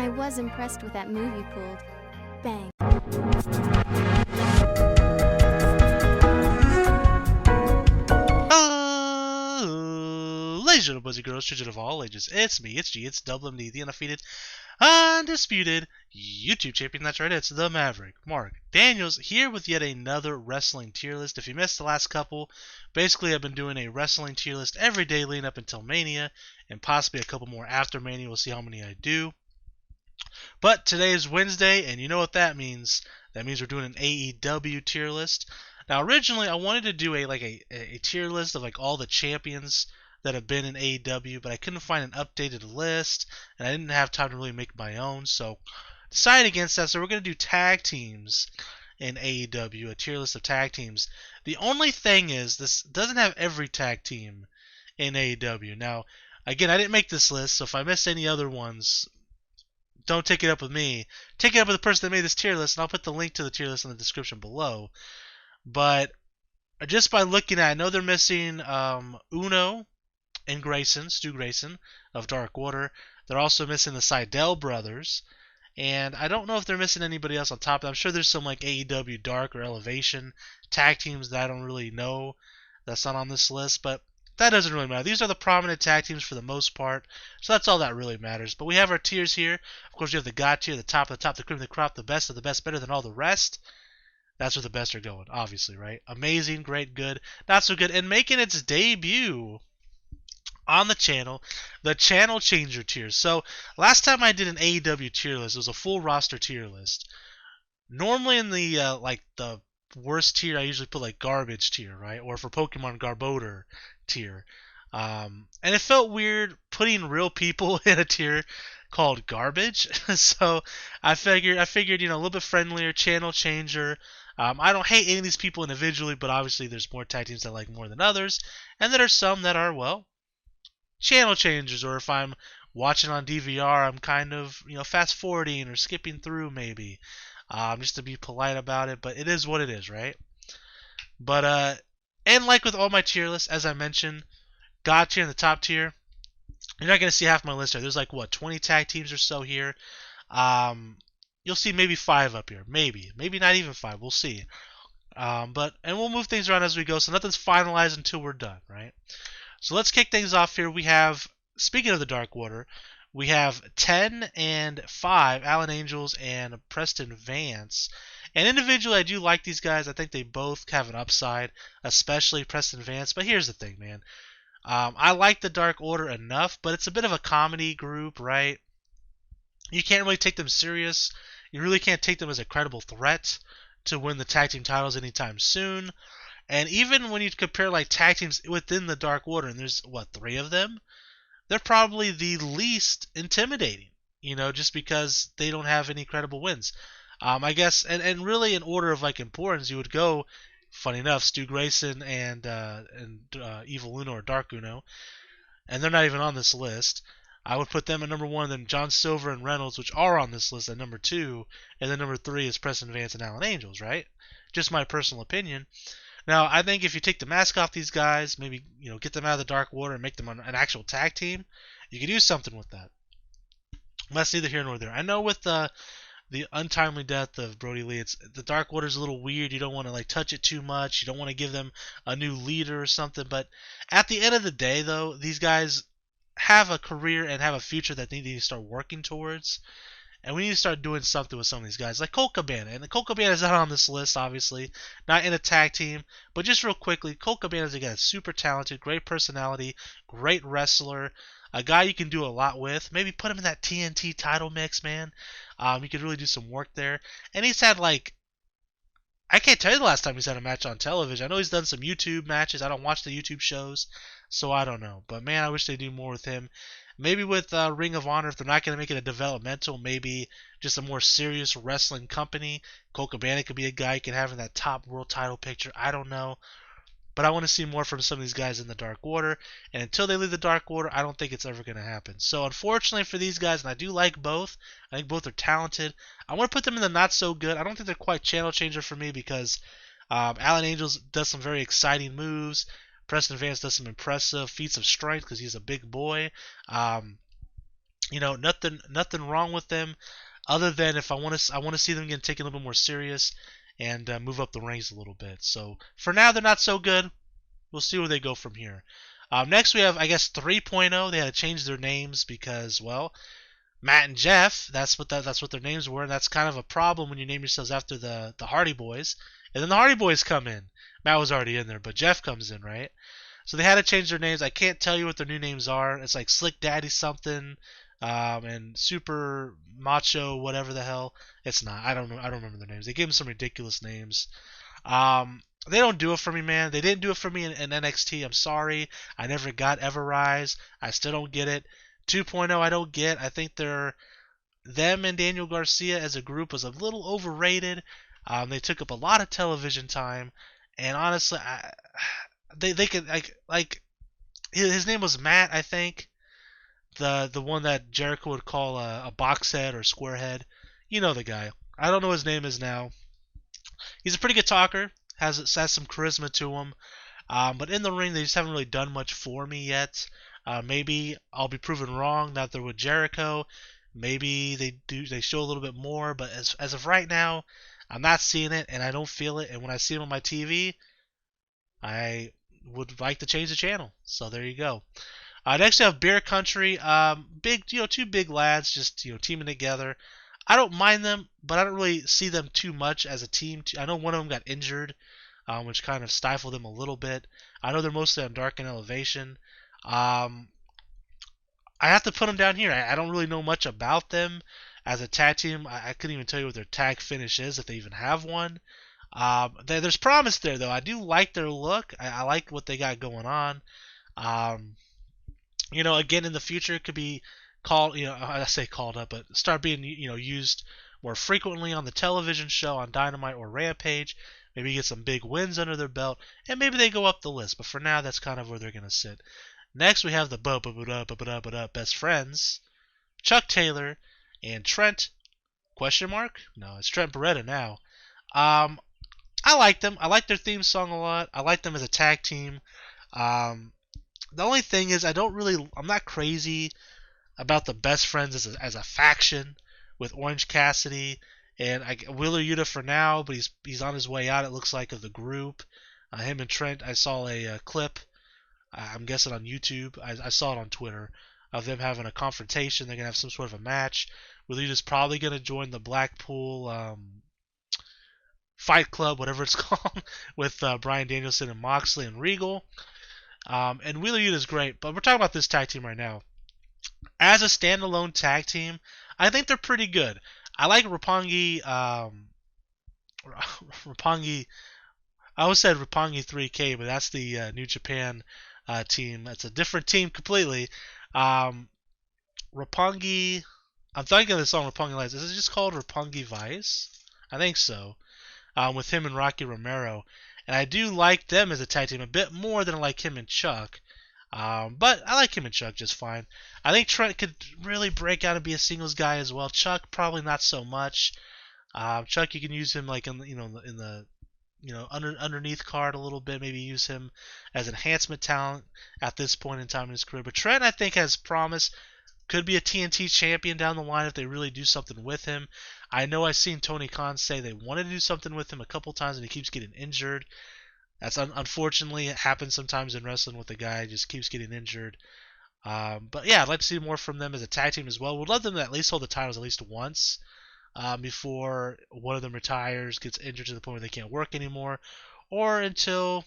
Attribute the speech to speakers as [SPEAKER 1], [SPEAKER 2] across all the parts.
[SPEAKER 1] I was impressed with that move you pulled. Bang.
[SPEAKER 2] Ladies and boys and girls, children of all ages, it's me, it's G, it's Double MD, the undefeated, undisputed YouTube champion. That's right, it's the Maverick, Mark Daniels, here with yet another wrestling tier list. If you missed the last couple, basically I've been doing a wrestling tier list every day leading up until Mania, and possibly a couple more after Mania. We'll see how many I do. But today is Wednesday, and you know what that means. That means we're doing an AEW tier list. Now, originally, I wanted to do a tier list of like all the champions that have been in AEW, but I couldn't find an updated list, and I didn't have time to really make my own, so decided against that. So we're going to do tag teams in AEW, a tier list of tag teams. The only thing is, this doesn't have every tag team in AEW. Now, again, I didn't make this list, so if I miss any other ones, don't take it up with me. Take it up with the person that made this tier list, and I'll put the link to the tier list in the description below. But just by looking at it, I know they're missing Uno and Grayson, Stu Grayson of Dark Order. They're also missing the Seidel brothers. And I don't know if they're missing anybody else on top. I'm sure there's some like AEW Dark or Elevation tag teams that I don't really know that's not on this list. But that doesn't really matter. These are the prominent tag teams for the most part. So that's all that really matters. But we have our tiers here. Of course, you have the God tier, the top of the top, the cream of the crop, the best of the best, better than all the rest. That's where the best are going, obviously, right? Amazing, great, good, not so good. And making its debut on the channel changer tier. So last time I did an AEW tier list, it was a full roster tier list. Normally in the the worst tier, I usually put like garbage tier, right? Or for Pokemon, Garbodor tier. And it felt weird putting real people in a tier called garbage. So I figured, a little bit friendlier, channel changer. I don't hate any of these people individually, but obviously there's more tag teams that I like more than others, and there are some that are, well, channel changers, or if I'm watching on DVR, I'm kind of, fast forwarding or skipping through maybe, just to be polite about it, but it is what it is, right? But, and like with all my tier lists, as I mentioned, God tier and the top tier, you're not going to see half my list here. There's like, 20 tag teams or so here. You'll see maybe 5 up here. Maybe not even 5. We'll see. And we'll move things around as we go, so nothing's finalized until we're done, right? So let's kick things off here. We have, speaking of the Dark Order, we have 10 and 5, Alan Angels and Preston Vance. And individually, I do like these guys. I think they both have an upside, especially Preston Vance. But here's the thing, man. I like the Dark Order enough, but it's a bit of a comedy group, right? You can't really take them serious. You really can't take them as a credible threat to win the tag team titles anytime soon. And even when you compare like tag teams within the Dark Order, and there's 3 of them, they're probably the least intimidating, just because they don't have any credible wins. I guess, and really in order of like importance, you would go, funny enough, Stu Grayson and Evil Uno or Dark Uno, and they're not even on this list. I would put them at number 1, then John Silver and Reynolds, which are on this list, at number 2, and then number 3 is Preston Vance and Alan Angels, right? Just my personal opinion. Now, I think if you take the mask off these guys, maybe get them out of the Dark Order and make them an actual tag team, you could do something with that. That's neither here nor there. I know with the untimely death of Brody Lee, the Dark Order's a little weird. You don't want to like touch it too much. You don't want to give them a new leader or something. But at the end of the day, though, these guys have a career and have a future that they need to start working towards. And we need to start doing something with some of these guys, like Colt Cabana. And Colt Cabana is not on this list, obviously, not in a tag team. But just real quickly, Colt Cabana is a guy that's super talented, great personality, great wrestler, a guy you can do a lot with. Maybe put him in that TNT title mix, man. You could really do some work there. And he's had I can't tell you the last time he's had a match on television. I know he's done some YouTube matches. I don't watch the YouTube shows, so I don't know. But man, I wish they'd do more with him. Maybe with Ring of Honor, if they're not going to make it a developmental, maybe just a more serious wrestling company. Colt Cabana could be a guy you can have in that top world title picture. I don't know. But I want to see more from some of these guys in the Dark Order. And until they leave the Dark Order, I don't think it's ever going to happen. So unfortunately for these guys, and I do like both, I think both are talented. I want to put them in the not so good. I don't think they're quite channel changer for me because Alan Angels does some very exciting moves. Preston Vance does some impressive feats of strength because he's a big boy. Nothing wrong with them, other than if I want to see them get taken a little bit more serious and move up the ranks a little bit. So for now, they're not so good. We'll see where they go from here. Next, we have, I guess, 3.0. They had to change their names because, well, Matt and Jeff. That's what their names were, and that's kind of a problem when you name yourselves after the Hardy Boys. And then the Hardy Boys come in. Matt was already in there, but Jeff comes in, right? So they had to change their names. I can't tell you what their new names are. It's like Slick Daddy something, and Super Macho whatever the hell. It's not. I don't know. I don't remember their names. They gave them some ridiculous names. They don't do it for me, man. They didn't do it for me in NXT. I'm sorry. I never got Everrise. I still don't get it. 2.0 I don't get. I think them and Daniel Garcia as a group was a little overrated. They took up a lot of television time, and honestly, they could like his name was Matt, I think, the one that Jericho would call a box head or square head. You know the guy. I don't know what his name is now. He's a pretty good talker. Has some charisma to him. But in the ring, they just haven't really done much for me yet. Maybe I'll be proven wrong that they're with Jericho. Maybe they show a little bit more. But as of right now, I'm not seeing it, and I don't feel it. And when I see them on my TV, I would like to change the channel. So there you go. Next we have Beer Country. Two big lads just teaming together. I don't mind them, but I don't really see them too much as a team. I know one of them got injured, which kind of stifled them a little bit. I know they're mostly on Dark and Elevation. I have to put them down here. I don't really know much about them as a tag team. I couldn't even tell you what their tag finish is, if they even have one. There's promise there, though. I do like their look. I like what they got going on. Again, in the future, it could be called, I say called up, but start being, used more frequently on the television show, on Dynamite or Rampage. Maybe get some big wins under their belt, and maybe they go up the list. But for now, that's kind of where they're going to sit. Next, we have the best friends, Chuck Taylor and Trent, question mark? No, it's Trent Beretta now. I like them. I like their theme song a lot. I like them as a tag team. The only thing is, I'm not crazy about the best friends as a faction with Orange Cassidy and Wheeler Yuta for now, but he's on his way out, it looks like, of the group. Him and Trent, I saw a clip, I'm guessing on YouTube, I saw it on Twitter, of them having a confrontation. They're going to have some sort of a match. Wheeler Yuta's probably going to join the Blackpool Fight Club, whatever it's called, with Bryan Danielson and Moxley and Regal. And Wheeler Yuta's great, but we're talking about this tag team right now. As a standalone tag team, I think they're pretty good. I like Roppongi. Roppongi. I always said Roppongi 3K, but that's the New Japan team. That's a different team completely. Roppongi. I'm thinking of the song Roppongi Lights. Is it just called Roppongi Vice? I think so. With him and Rocky Romero. And I do like them as a tag team a bit more than I like him and Chuck. But I like him and Chuck just fine. I think Trent could really break out and be a singles guy as well. Chuck probably not so much. Chuck, you can use him like in the underneath card a little bit. Maybe use him as enhancement talent at this point in time in his career. But Trent, I think, has promise. Could be a TNT champion down the line if they really do something with him. I know I've seen Tony Khan say they wanted to do something with him a couple times and he keeps getting injured. That's unfortunately it happens sometimes in wrestling with the guy just keeps getting injured. But yeah, I'd like to see more from them as a tag team as well. We'd love them to at least hold the titles at least once before one of them retires, gets injured to the point where they can't work anymore, or until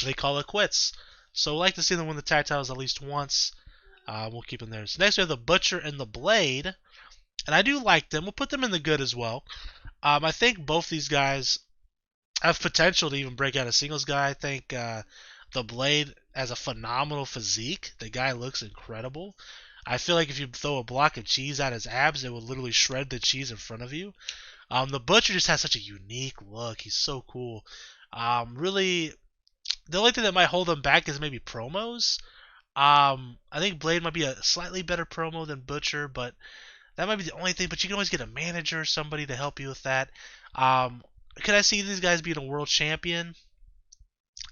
[SPEAKER 2] they call it quits. So we'd like to see them win the tag titles at least once. We'll keep them there. So next we have the Butcher and the Blade. And I do like them. We'll put them in the good as well. I think both these guys have potential to even break out a singles guy. I think the Blade has a phenomenal physique. The guy looks incredible. I feel like if you throw a block of cheese at his abs, it will literally shred the cheese in front of you. The Butcher just has such a unique look. He's so cool. Really, the only thing that might hold him back is maybe promos. I think Blade might be a slightly better promo than Butcher, but that might be the only thing. But you can always get a manager or somebody to help you with that. Could I see these guys being a world champion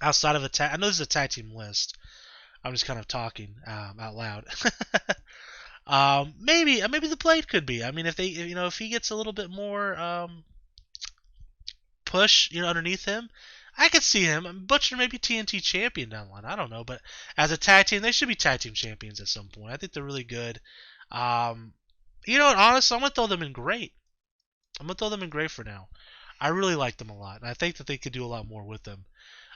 [SPEAKER 2] outside of a tag? I know this is a tag team list. I'm just kind of talking out loud. Maybe the Blade could be. I mean, if he gets a little bit more push, underneath him, I could see him. Butcher maybe TNT champion down the line. I don't know, but as a tag team, they should be tag team champions at some point. I think they're really good. Um, honestly, I'm gonna throw them in great. I'm gonna throw them in great for now. I really like them a lot, and I think that they could do a lot more with them.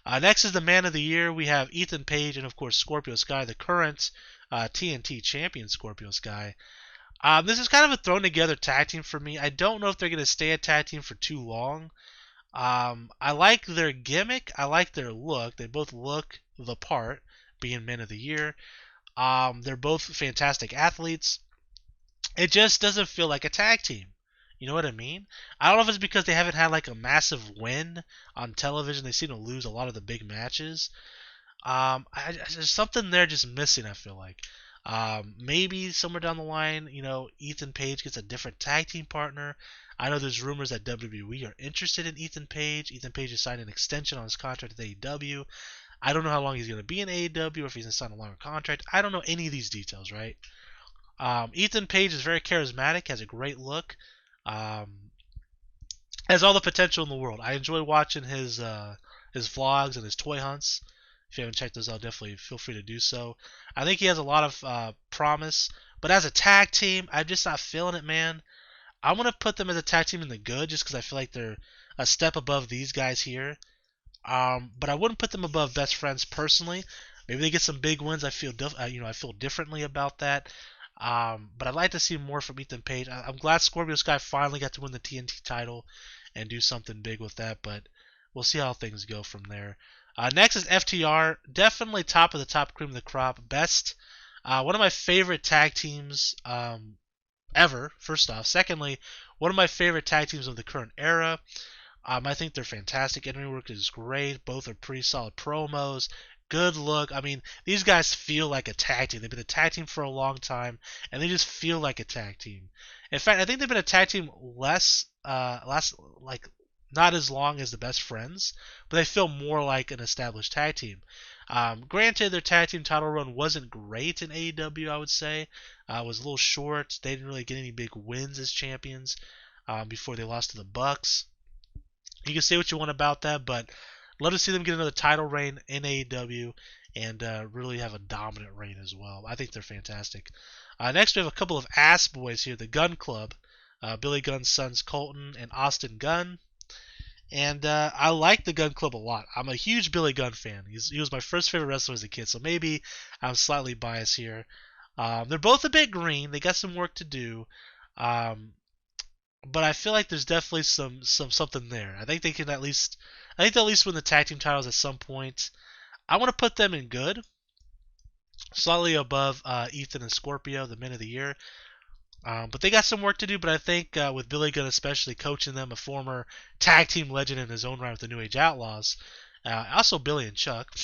[SPEAKER 2] Next is the Man of the Year. We have Ethan Page and of course Scorpio Sky, the current TNT champion Scorpio Sky. This is kind of a thrown together tag team for me. I don't know if they're gonna stay a tag team for too long. I like their gimmick. I like their look. They both look the part, being Men of the Year. They're both fantastic athletes. It just doesn't feel like a tag team. You know what I mean? I don't know if it's because they haven't had like a massive win on television. They seem to lose a lot of the big matches. There's something there just missing. I feel like maybe somewhere down the line, Ethan Page gets a different tag team partner. I know there's rumors that WWE are interested in Ethan Page. Ethan Page has signed an extension on his contract with AEW. I don't know how long he's going to be in AEW or if he's going to sign a longer contract. I don't know any of these details, right? Ethan Page is very charismatic, has a great look, has all the potential in the world. I enjoy watching his vlogs and his toy hunts. If you haven't checked those out, definitely feel free to do so. I think he has a lot of promise, but as a tag team, I'm just not feeling it, man. I'm going to put them as a tag team in the good just because I feel like they're a step above these guys here. But I wouldn't put them above Best Friends personally. Maybe they get some big wins. I feel differently about that. But I'd like to see more from Ethan Page. I'm glad Scorpio Sky finally got to win the TNT title and do something big with that, but we'll see how things go from there. Next is FTR. Definitely top of the top, cream of the crop. Best. One of my favorite tag teams ever, first off. Secondly, one of my favorite tag teams of the current era. I think they're fantastic. In-ring work is great. Both are pretty solid promos. Good look. I mean, these guys feel like a tag team. They've been a tag team for a long time, and they just feel like a tag team. In fact, I think they've been a tag team not as long as the Best Friends, but they feel more like an established tag team. Granted, their tag team title run wasn't great in AEW, I would say. It was a little short. They didn't really get any big wins as champions before they lost to the Bucks. You can say what you want about that, but love to see them get another title reign in AEW and really have a dominant reign as well. I think they're fantastic. Next, we have a couple of ass boys here, the Gunn Club. Billy Gunn's sons, Colton and Austin Gunn. And I like the Gunn Club a lot. I'm a huge Billy Gunn fan. He was my first favorite wrestler as a kid, so maybe I'm slightly biased here. They're both a bit green. They got some work to do. But I feel like there's definitely something there. I think they'll at least win the tag team titles at some point. I want to put them in good, slightly above Ethan and Scorpio, the Men of the Year. But they got some work to do. But I think with Billy Gunn especially coaching them, a former tag team legend in his own right with the New Age Outlaws, also Billy and Chuck,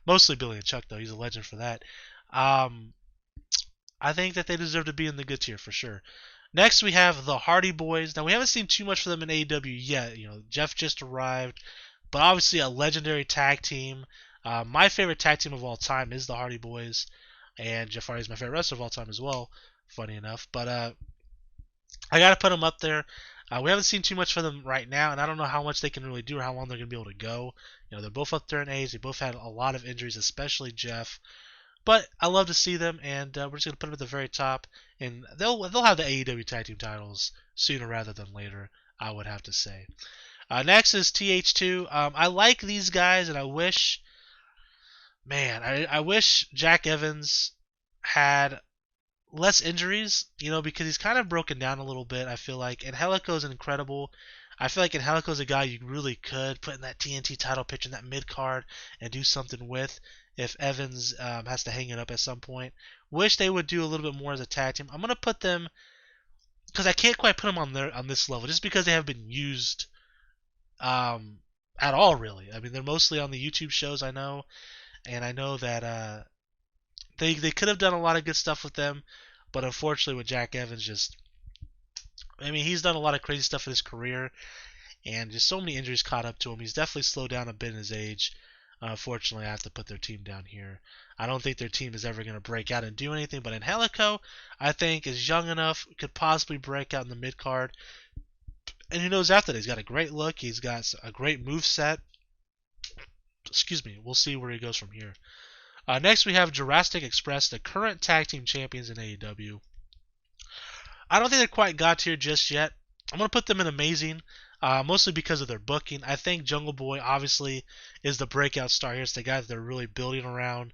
[SPEAKER 2] mostly Billy and Chuck though, he's a legend for that. I think that they deserve to be in the good tier for sure. Next, we have the Hardy Boys. Now, we haven't seen too much for them in AEW yet. Jeff just arrived, but obviously a legendary tag team. My favorite tag team of all time is the Hardy Boys, and Jeff Hardy is my favorite wrestler of all time as well, funny enough. But I got to put them up there. We haven't seen too much for them right now, and I don't know how much they can really do or how long they're going to be able to go. They're both up there in age. They both had a lot of injuries, especially Jeff. But I love to see them, and we're just going to put them at the very top. And they'll have the AEW Tag Team titles sooner rather than later, I would have to say. Next is TH2. I like these guys, and I wish Jack Evans had less injuries, because he's kind of broken down a little bit, I feel like. And Helico's incredible. I feel like Angelico's a guy you really could put in that TNT title picture in that mid card and do something with if Evans has to hang it up at some point. Wish they would do a little bit more as a tag team. I'm gonna put them because I can't quite put them on this level just because they haven't been used at all really. I mean they're mostly on the YouTube shows I know, and I know that they could have done a lot of good stuff with them, but unfortunately with Jack Evans he's done a lot of crazy stuff in his career, and just so many injuries caught up to him. He's definitely slowed down a bit in his age. Unfortunately, I have to put their team down here. I don't think their team is ever going to break out and do anything, but Angelico, I think, is young enough, could possibly break out in the mid card. And who knows after that? He's got a great look. He's got a great move set. Excuse me. We'll see where he goes from here. Next, we have Jurassic Express, the current tag team champions in AEW. I don't think they quite got here just yet. I'm going to put them in amazing, mostly because of their booking. I think Jungle Boy, obviously, is the breakout star here. It's the guy that they're really building around.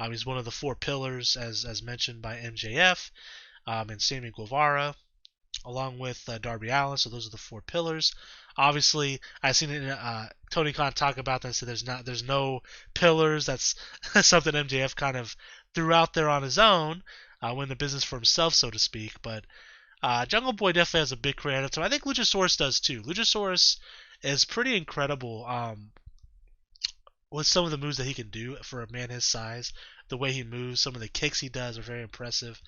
[SPEAKER 2] He's one of the four pillars, as mentioned by MJF and Sammy Guevara, along with Darby Allin. So those are the four pillars. Obviously, I've seen Tony Khan talk about that. So there's no pillars. That's something MJF kind of threw out there on his own, went the business for himself, so to speak. But Jungle Boy definitely has a big career ahead of him. I think Luchasaurus does too. Luchasaurus is pretty incredible with some of the moves that he can do for a man his size. The way he moves, some of the kicks he does are very impressive.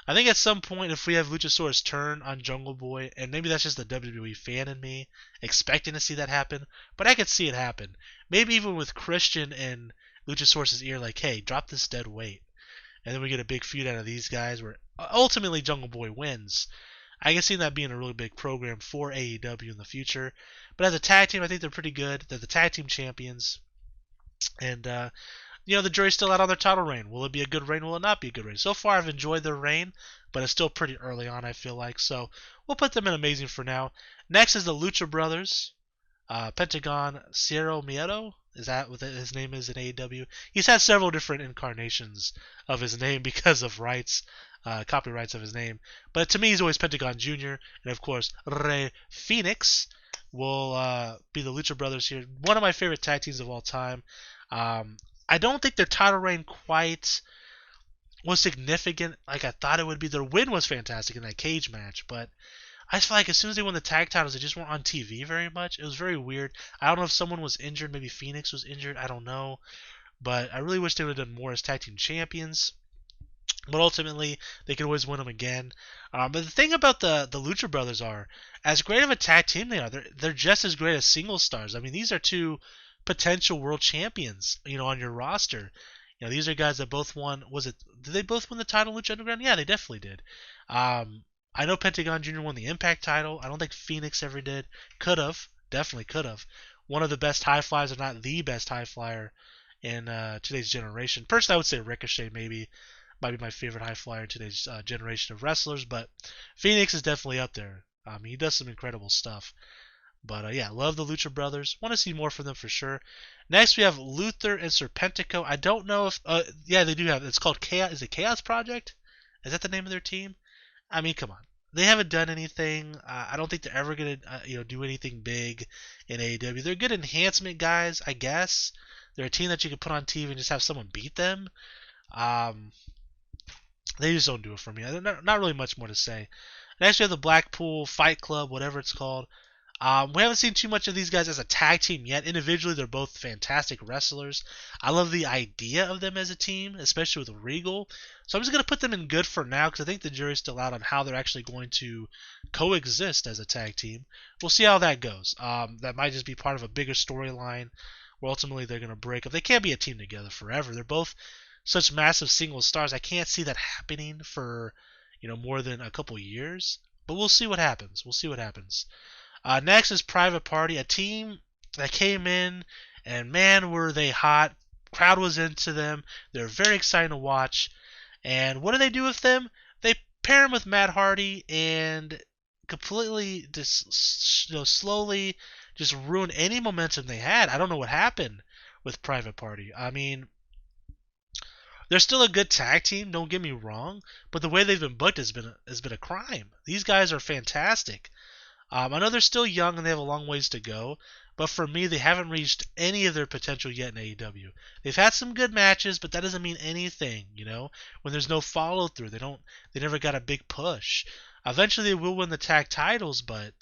[SPEAKER 2] I think at some point, if we have Luchasaurus turn on Jungle Boy, and maybe that's just the WWE fan in me expecting to see that happen, but I could see it happen. Maybe even with Christian in Luchasaurus' ear, like, hey, drop this dead weight. And then we get a big feud out of these guys where ultimately Jungle Boy wins. I can see that being a really big program for AEW in the future. But as a tag team, I think they're pretty good. They're the tag team champions. And, the jury's still out on their title reign. Will it be a good reign? Will it not be a good reign? So far, I've enjoyed their reign, but it's still pretty early on, I feel like. So we'll put them in amazing for now. Next is the Lucha Brothers. Pentagon Cero Miedo. Is that what his name is in AEW? He's had several different incarnations of his name because of copyrights of his name. But to me, he's always Pentagon Jr. And of course, Rey Fenix will be the Lucha Brothers here. One of my favorite tag teams of all time. I don't think their title reign quite was significant like I thought it would be. Their win was fantastic in that cage match, but I just feel like as soon as they won the tag titles, they just weren't on TV very much. It was very weird. I don't know if someone was injured. Maybe Phoenix was injured. I don't know. But I really wish they would have done more as tag team champions. But ultimately, they could always win them again. But the thing about the Lucha Brothers are, as great of a tag team they are, they're just as great as single stars. I mean, these are two potential world champions, on your roster. These are guys that both won. Did they both win the title in Lucha Underground? Yeah, they definitely did. I know Pentagon Jr. won the Impact title. I don't think Phoenix ever did. Could have. Definitely could have. One of the best high flyers, if not the best high flyer in today's generation. Personally, I would say Ricochet maybe. Might be my favorite high flyer in today's generation of wrestlers. But Phoenix is definitely up there. He does some incredible stuff. But yeah, love the Lucha Brothers. Want to see more from them for sure. Next, we have Luther and Serpentico. I don't know if... yeah, they do have... It's called Chaos... Is it Chaos Project? Is that the name of their team? I mean, come on. They haven't done anything. I don't think they're ever going to do anything big in AEW. They're good enhancement guys, I guess. They're a team that you can put on TV and just have someone beat them. They just don't do it for me. Not really much more to say. Next, we have the Blackpool Fight Club, whatever it's called. We haven't seen too much of these guys as a tag team yet. Individually, they're both fantastic wrestlers. I love the idea of them as a team, especially with Regal. So I'm just going to put them in good for now because I think the jury's still out on how they're actually going to coexist as a tag team. We'll see how that goes. That might just be part of a bigger storyline where ultimately they're going to break up. They can't be a team together forever. They're both such massive single stars. I can't see that happening for more than a couple years. But we'll see what happens. Next is Private Party, a team that came in, and man, were they hot. Crowd was into them. They're very exciting to watch. And what do they do with them? They pair them with Matt Hardy and completely just slowly just ruin any momentum they had. I don't know what happened with Private Party. I mean, they're still a good tag team, don't get me wrong, but the way they've been booked has been a crime. These guys are fantastic. I know they're still young and they have a long ways to go, but for me, they haven't reached any of their potential yet in AEW. They've had some good matches, but that doesn't mean anything, when there's no follow through. They never got a big push. Eventually, they will win the tag titles, but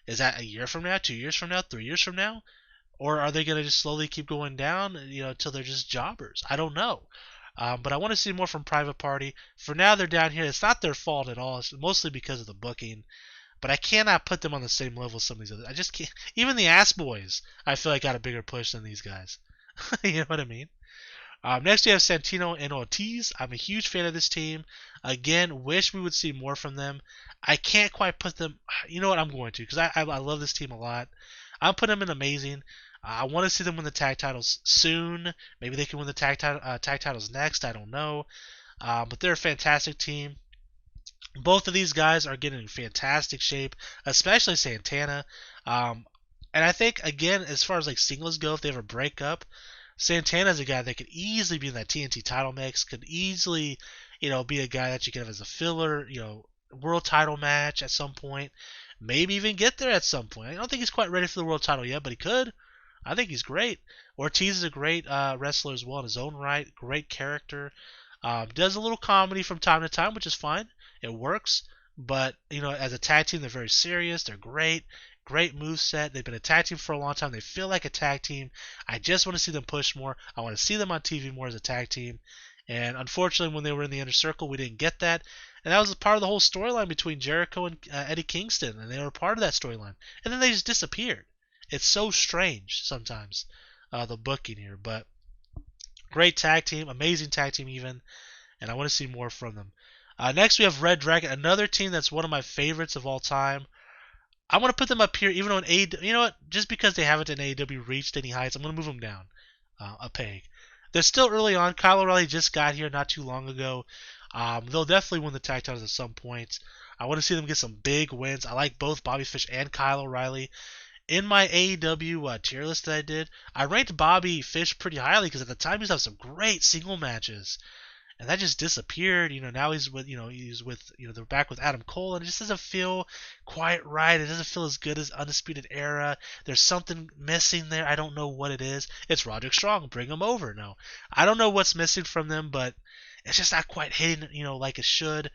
[SPEAKER 2] is that a year from now, 2 years from now, 3 years from now? Or are they going to just slowly keep going down, until they're just jobbers? I don't know. But I want to see more from Private Party. For now, they're down here. It's not their fault at all. It's mostly because of the booking. But I cannot put them on the same level as some of these others. I just can't. Even the Ass Boys, I feel like got a bigger push than these guys. You know what I mean? Next, we have Santino and Ortiz. I'm a huge fan of this team. Again, wish we would see more from them. I can't quite put them. You know what? I'm going to because I love this team a lot. I'll put them in amazing. I want to see them win the tag titles soon. Maybe they can win the tag titles next. I don't know. But they're a fantastic team. Both of these guys are getting in fantastic shape, especially Santana. Um, and I think again, as far as like singles go, if they ever break up, Santana's a guy that could easily be in that TNT title mix, could easily, be a guy that you can have as a filler, world title match at some point, maybe even get there at some point. I don't think he's quite ready for the world title yet, but he could. I think he's great. Ortiz is a great wrestler as well in his own right, great character. Does a little comedy from time to time, which is fine. It works. But, as a tag team, they're very serious. They're great. Great moveset. They've been a tag team for a long time. They feel like a tag team. I just want to see them push more. I want to see them on TV more as a tag team. And unfortunately, when they were in the Inner Circle, we didn't get that. And that was part of the whole storyline between Jericho and Eddie Kingston. And they were part of that storyline. And then they just disappeared. It's so strange sometimes, the booking here. But great tag team. Amazing tag team even. And I want to see more from them. Next, we have Red Dragon. Another team that's one of my favorites of all time. I'm going to put them up here, even though in AEW, you know what? Just because they haven't in AEW reached any heights, I'm going to move them down a peg. They're still early on. Kyle O'Reilly just got here not too long ago. They'll definitely win the tag titles at some point. I want to see them get some big wins. I like both Bobby Fish and Kyle O'Reilly. In my AEW tier list that I did, I ranked Bobby Fish pretty highly because at the time he used to have some great single matches. And that just disappeared. Now he's with, they're back with Adam Cole, and it just doesn't feel quite right. It doesn't feel as good as Undisputed Era. There's something missing there. I don't know what it is. It's Roderick Strong. Bring him over. No, I don't know what's missing from them, but it's just not quite hitting, like it should.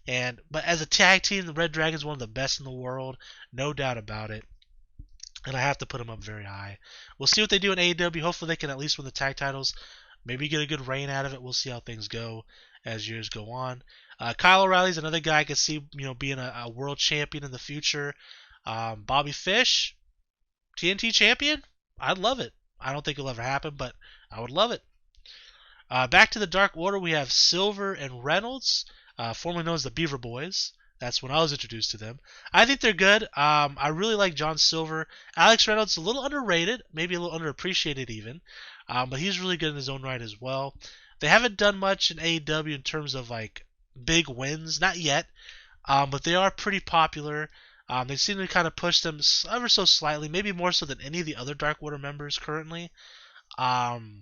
[SPEAKER 2] But as a tag team, the Red Dragon's one of the best in the world, no doubt about it. And I have to put them up very high. We'll see what they do in AEW. Hopefully they can at least win the tag titles. Maybe get a good reign out of it. We'll see how things go as years go on. Kyle O'Reilly's another guy I could see, being a world champion in the future. Bobby Fish, TNT champion. I'd love it. I don't think it'll ever happen, but I would love it. Back to the Dark Order, we have Silver and Reynolds, formerly known as the Beaver Boys. That's when I was introduced to them. I think they're good. I really like John Silver. Alex Reynolds, a little underrated, maybe a little underappreciated even. But he's really good in his own right as well. They haven't done much in AEW in terms of like big wins, not yet. But they are pretty popular. They seem to kind of push them ever so slightly, maybe more so than any of the other Dark Order members currently. I'm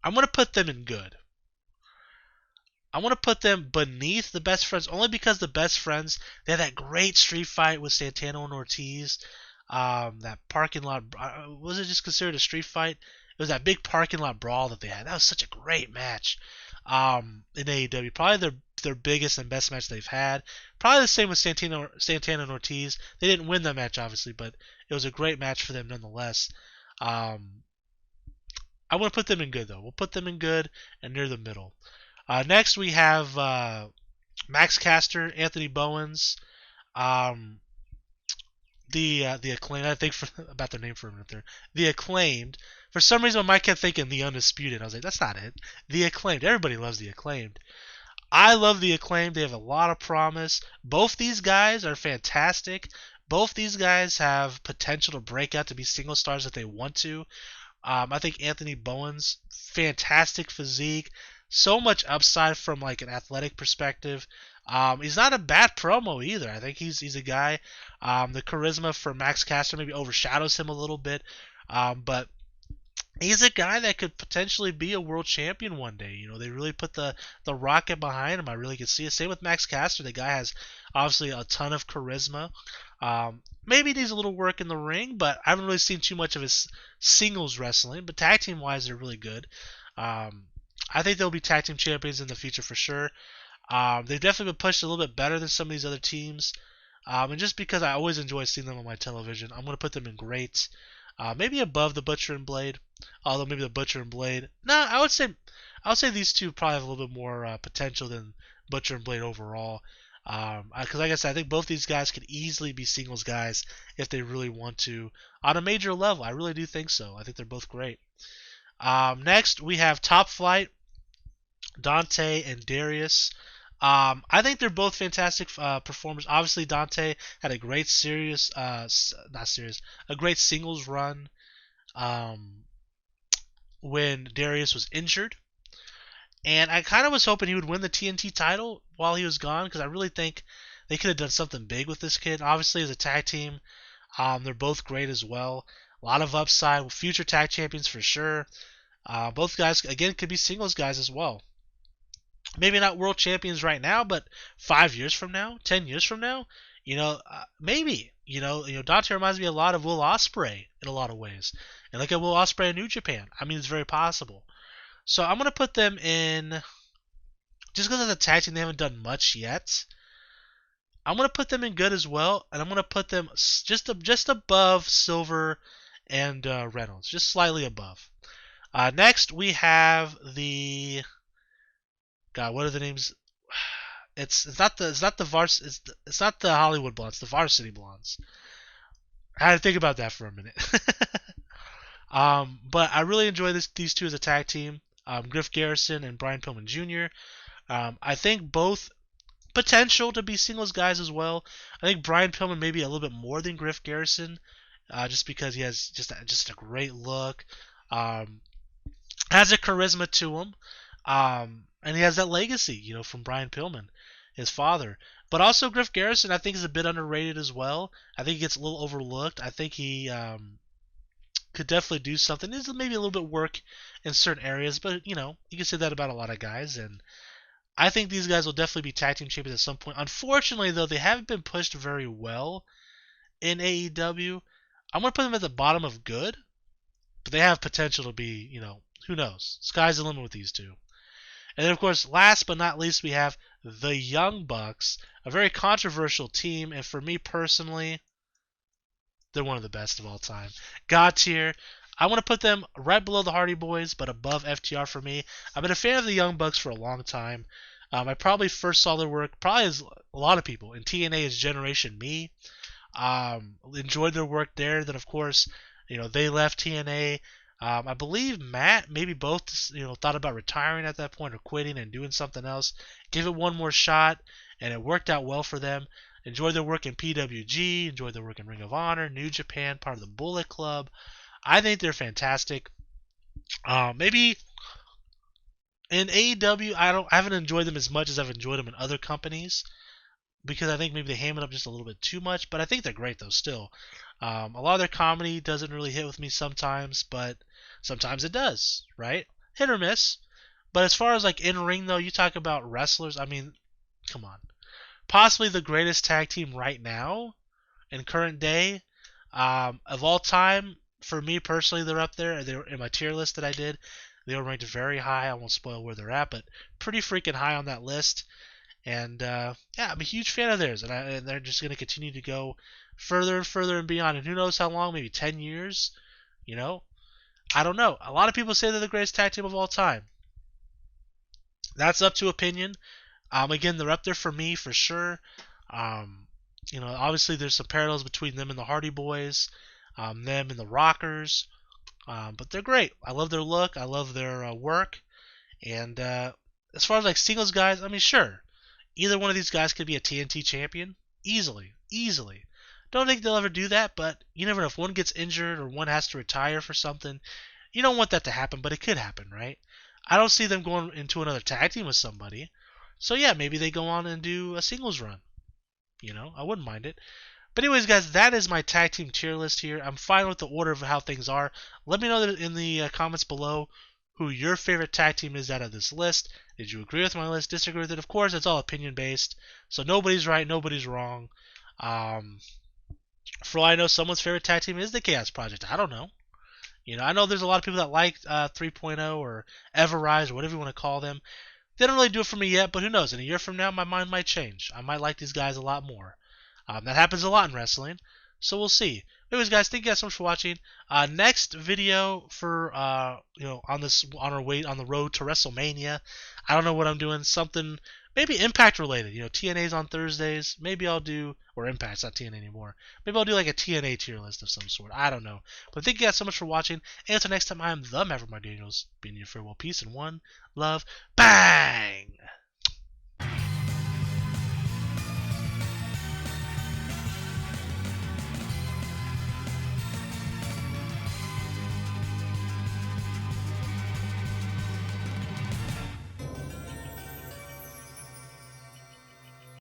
[SPEAKER 2] going to put them in good. I want to put them beneath the Best Friends only because the Best Friends, they had that great street fight with Santino and Ortiz. That parking lot, was it just considered a street fight? It was that big parking lot brawl that they had. That was such a great match in AEW. Probably their biggest and best match they've had. Probably the same with Santana and Ortiz. They didn't win that match, obviously, but it was a great match for them nonetheless. I want to put them in good, though. We'll put them in good and near the middle. Next, we have Max Caster, Anthony Bowens, the Acclaimed. I think about their name for a minute there. The Acclaimed. For some reason, my mind kept thinking the Undisputed. I was like, that's not it. The Acclaimed. Everybody loves the Acclaimed. I love the Acclaimed. They have a lot of promise. Both these guys are fantastic. Both these guys have potential to break out to be single stars if they want to. I think Anthony Bowens, fantastic physique. So much upside from like an athletic perspective. He's not a bad promo either. I think he's a guy. The charisma for Max Caster maybe overshadows him a little bit, but he's a guy that could potentially be a world champion one day. They really put the rocket behind him. I really could see it. Same with Max Caster. The guy has obviously a ton of charisma. Maybe he needs a little work in the ring, but I haven't really seen too much of his singles wrestling. But tag team wise, they're really good. I think they'll be tag team champions in the future for sure. They've definitely been pushed a little bit better than some of these other teams. And just because I always enjoy seeing them on my television, I'm going to put them in great. Maybe above the Butcher and Blade. Although maybe the Butcher and Blade. No, I would say these two probably have a little bit more potential than Butcher and Blade overall. Because like I said, I think both these guys could easily be singles guys if they really want to on a major level. I really do think so. I think they're both great. Next, we have Top Flight, Dante and Darius. I think they're both fantastic performers. Obviously, Dante had a great a great singles run um, when Darius was injured. And I kind of was hoping he would win the TNT title while he was gone because I really think they could have done something big with this kid. Obviously, as a tag team, they're both great as well. A lot of upside. Future tag champions for sure. Both guys, again, could be singles guys as well. Maybe not world champions right now, but 5 years from now, 10 years from now, maybe. Dante reminds me a lot of Will Ospreay in a lot of ways. And look at Will Ospreay in New Japan. I mean, it's very possible. So I'm going to put them in, just because of the tag team, they haven't done much yet. I'm going to put them in good as well, and I'm going to put them just above Silver and Reynolds, just slightly above. Next, we have the, God, what are the names? It's not the Hollywood Blondes, the Varsity Blondes. I had to think about that for a minute. But I really enjoy these two as a tag team. Griff Garrison and Brian Pillman Jr. I think both potential to be singles guys as well. I think Brian Pillman maybe a little bit more than Griff Garrison, just because he has just a great look, has a charisma to him, and he has that legacy, from Brian Pillman, his father. But also Griff Garrison, I think, is a bit underrated as well. I think he gets a little overlooked. I think he could definitely do something. There's maybe a little bit work in certain areas, but you can say that about a lot of guys. And I think these guys will definitely be tag team champions at some point. Unfortunately, though, they haven't been pushed very well in AEW. I'm gonna put them at the bottom of good, but they have potential to be. Who knows? Sky's the limit with these two. And then, of course, last but not least, we have the Young Bucks, a very controversial team, and for me personally, they're one of the best of all time. God tier. I want to put them right below the Hardy Boys, but above FTR for me. I've been a fan of the Young Bucks for a long time. I probably first saw their work, probably as a lot of people, in TNA as Generation Me. Enjoyed their work there. Then, of course, they left TNA. I believe Matt, maybe both, thought about retiring at that point or quitting and doing something else. Give it one more shot, and it worked out well for them. Enjoyed their work in PWG, enjoyed their work in Ring of Honor, New Japan, part of the Bullet Club. I think they're fantastic. Maybe in AEW, I haven't enjoyed them as much as I've enjoyed them in other companies, because I think maybe they ham it up just a little bit too much. But I think they're great though still. A lot of their comedy doesn't really hit with me sometimes, but sometimes it does, right? Hit or miss. But as far as like in ring though, you talk about wrestlers. I mean, come on. Possibly the greatest tag team right now in current day of all time. For me personally, they're up there. They're in my tier list that I did. They were ranked very high. I won't spoil where they're at, but pretty freaking high on that list. And I'm a huge fan of theirs, and they're just going to continue to go further and further and beyond. And who knows how long? Maybe 10 years. I don't know. A lot of people say they're the greatest tag team of all time. That's up to opinion. Again, they're up there for me for sure. Obviously there's some parallels between them and the Hardy Boys, them and the Rockers, but they're great. I love their look. I love their work. And as far as like singles guys, I mean, sure, either one of these guys could be a TNT champion easily. Don't think they'll ever do that, but you never know. If one gets injured or one has to retire for something, you don't want that to happen, but it could happen, right? I don't see them going into another tag team with somebody. So yeah, maybe they go on and do a singles run. I wouldn't mind it. But anyways, guys, that is my tag team tier list here. I'm fine with the order of how things are. Let me know in the comments below who your favorite tag team is out of this list. Did you agree with my list? Disagree with it? Of course, it's all opinion based. So nobody's right, nobody's wrong. For all I know, someone's favorite tag team is the Chaos Project. I don't know. I know there's a lot of people that like 3.0 or Everrise or whatever you want to call them. They don't really do it for me yet, but who knows? In a year from now, my mind might change. I might like these guys a lot more. That happens a lot in wrestling, so we'll see. Anyways, guys, thank you guys so much for watching. Next video for on our way on the road to WrestleMania. I don't know what I'm doing. Something Maybe Impact related. TNA's on Thursdays. Maybe I'll do, or Impact's not TNA anymore. Maybe I'll do like a TNA tier list of some sort. I don't know. But thank you guys so much for watching. And until next time, I am the Maverick Mark Daniels. Being you farewell, peace, and one love. Bang!